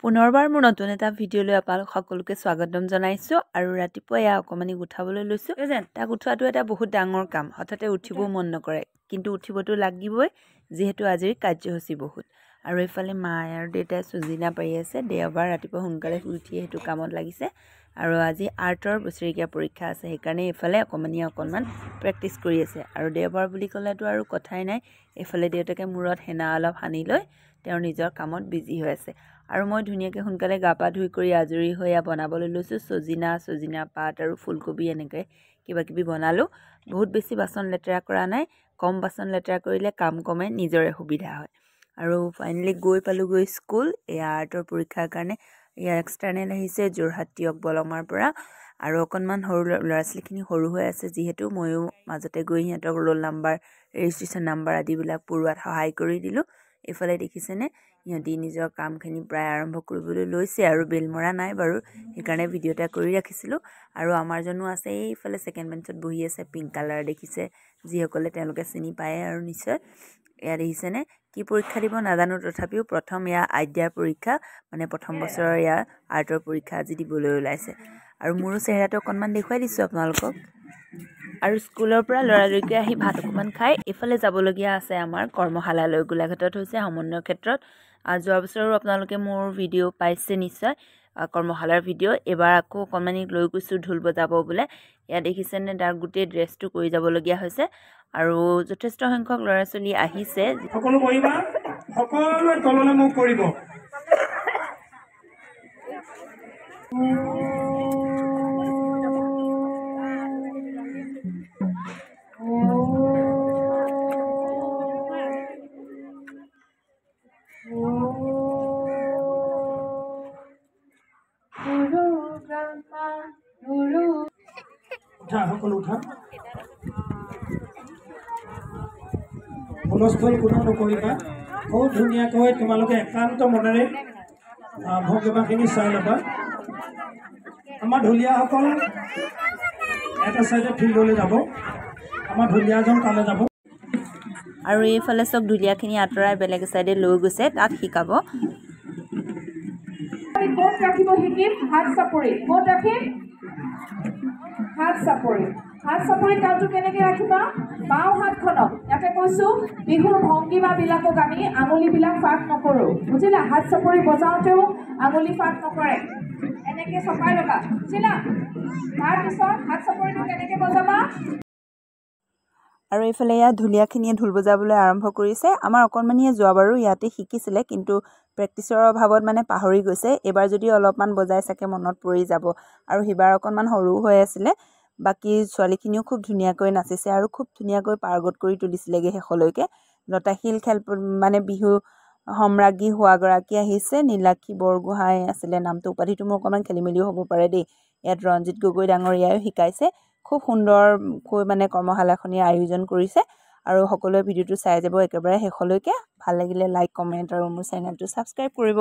পুনৰবাৰ মোৰ নতুন এটা ভিডিঅ'লৈ আপোনালোক সকলোকে স্বাগতম জনাইছোঁ আৰু ৰাতিপুৱা এয়া অকমানি উঠাবলৈ লৈছোঁ তাক উঠোৱাটো এটা বহুত ডাঙৰ কাম হঠাতে উঠিবও মন নকৰে কিন্তু উঠিবতো লাগিবই যিহেতু আজিৰ কাৰ্যসূচী বহুত আৰু এইফালে মা আৰু দেউতাই চুজিনা পাৰি আছে দেওবাৰ ৰাতিপুৱা সোনকালে উঠি সেইটো কামত লাগিছে আৰু আজি আৰ্টৰ বছৰেকীয়া পৰীক্ষা আছে সেইকাৰণে এইফালে অকণমান প্ৰেক্টিছ কৰি আছে আৰু দেওবাৰ বুলি ক'লেতো আৰু কথাই নাই এইফালে দেউতাকে মূৰত হেনা অলপ সানি লৈ তেওঁৰ নিজৰ কামত বিজি হৈ আছে আৰু মই ধুনীয়াকৈ সোনকালে গা পা ধুই কৰি আজৰি হৈ বনাবলৈ লৈছোঁ সজিনা পাত আৰু ফুলকবি এনেকৈ কিবাকিবি বনালোঁ বহুত বেছি বাচন লেতেৰা কৰা নাই কম বাচন লেতেৰা কৰিলে কাম কমে নিজৰে সুবিধা হয় আৰু ফাইনেলি গৈ পালোঁগৈ স্কুল এয়া আৰ্টৰ পৰীক্ষাৰ কাৰণে ইয়াৰ এক্সটাৰ্নেল আহিছে যোৰহাট টিয়ক বলঙৰ পৰা আৰু অকণমান সৰু ল'ৰা ছোৱালীখিনি সৰু হৈ আছে যিহেতু ময়ো মাজতে গৈ সিহঁতক ৰোল নাম্বাৰ ৰেজিষ্ট্ৰেশ্যন নাম্বাৰ আদিবিলাক পুৰোৱাত সহায় কৰি দিলোঁ এইফালে দেখিছেনে সিহঁতি নিজৰ কামখিনি প্ৰায় আৰম্ভ কৰিবলৈ লৈছে আৰু বেল মৰা নাই বাৰু সেইকাৰণে ভিডিঅ' এটা কৰি ৰাখিছিলোঁ আৰু আমাৰজনো আছে এইফালে ছেকেণ্ড বেঞ্চত বহি আছে পিংক কালাৰ দেখিছে যিসকলে তেওঁলোকে চিনি পায় আৰু নিশ্চয় এয়া দেখিছেনে কি পৰীক্ষা দিব নাজানো তথাপিও প্ৰথম এয়া আইডিয়াৰ পৰীক্ষা মানে প্ৰথম বছৰৰ এয়া আৰ্টৰ পৰীক্ষা আজি দিবলৈ ওলাইছে আৰু মোৰো চেহেৰাটো অকণমান দেখুৱাই দিছোঁ আপোনালোকক আৰু স্কুলৰ পৰা ল'ৰালৰিকৈ আহি ভাত অকণমান খাই এইফালে যাবলগীয়া আছে আমাৰ কৰ্মশালালৈ গোলাঘাটত হৈছে সমন্বয় ক্ষেত্ৰত যোৱা বছৰো আপোনালোকে মোৰ ভিডিঅ' পাইছে নিশ্চয় কৰ্মশালাৰ ভিডিঅ' এবাৰ আকৌ অকণমানিক লৈ গৈছোঁ ঢোল বজাব বোলে এয়া দেখিছেনে তাৰ গোটেই ড্ৰেছটো কৰি যাবলগীয়া হৈছে আৰু যথেষ্ট সংখ্যক ল'ৰা ছোৱালী আহিছে সকলো বহিবা সকলোৱে তললৈ মুখ কৰিব সকলো উঠা হুলস্থুল কোনো নকৰিবা খুব ধুনীয়াকৈ তোমালোকে একান্ত মনেৰে ভগৱানখিনি চাই ল'বা আমাৰ ঢুলীয়াসকল এটা চাইডে ফিল্ডলৈ যাব আমাৰ ঢুলীয়াজন তালৈ যাব আৰু এইফালে চব ঢুলীয়াখিনি আঁতৰাই বেলেগ চাইডে লৈ গৈছে তাত শিকাব কোট ৰাখিব শিকিম হাত চাপৰি কোট ৰাখিম হাত চাপৰি কামটো কেনেকৈ ৰাখিবা বাওঁ হাতখনক ইয়াতে কৈছোঁ বিহুৰ ভংগীমাবিলাকক আমি আঙুলিবিলাক ফাঁক নকৰোঁ বুজিলা হাত চাপৰি বজাওঁতেও আঙুলি ফাঁক নকৰে এনেকৈ চপাই ল'বা বুজিলা তাৰপিছত হাত চাপৰিটো কেনেকৈ বজাবা আৰু এইফালে ইয়াত ঢুলীয়াখিনিয়ে ঢোল বজাবলৈ আৰম্ভ কৰিছে আমাৰ অকণমানিয়ে যোৱাবাৰো ইয়াতে শিকিছিলে কিন্তু প্ৰেক্টিছৰ অভাৱত মানে পাহৰি গৈছে এইবাৰ যদি অলপমান বজাই চাগে মনত পৰি যাব আৰু সিবাৰ অকণমান সৰু হৈ আছিলে বাকী ছোৱালীখিনিও খুব ধুনীয়াকৈ নাচিছে আৰু খুব ধুনীয়াকৈ পাৰ্গত কৰি তুলিছিলেগৈ শেষলৈকে লতাশিল খেল মানে বিহু সম্ৰাজ্ঞী হোৱাগৰাকী আহিছে নীলাক্ষী বৰগোহাঁই আছিলে নামটো উপাধিটো মোৰ অকণমান খেলি মেলিও হ'ব পাৰে দেই ইয়াত ৰঞ্জিত গগৈ ডাঙৰীয়াইও শিকাইছে খুব সুন্দৰকৈ মানে কৰ্মশালাখনিৰ আয়োজন কৰিছে আৰু সকলোৱে ভিডিঅ'টো চাই যাব একেবাৰে শেষলৈকে ভাল লাগিলে লাইক কমেণ্ট আৰু মোৰ চেনেলটো ছাবস্ক্ৰাইব কৰিব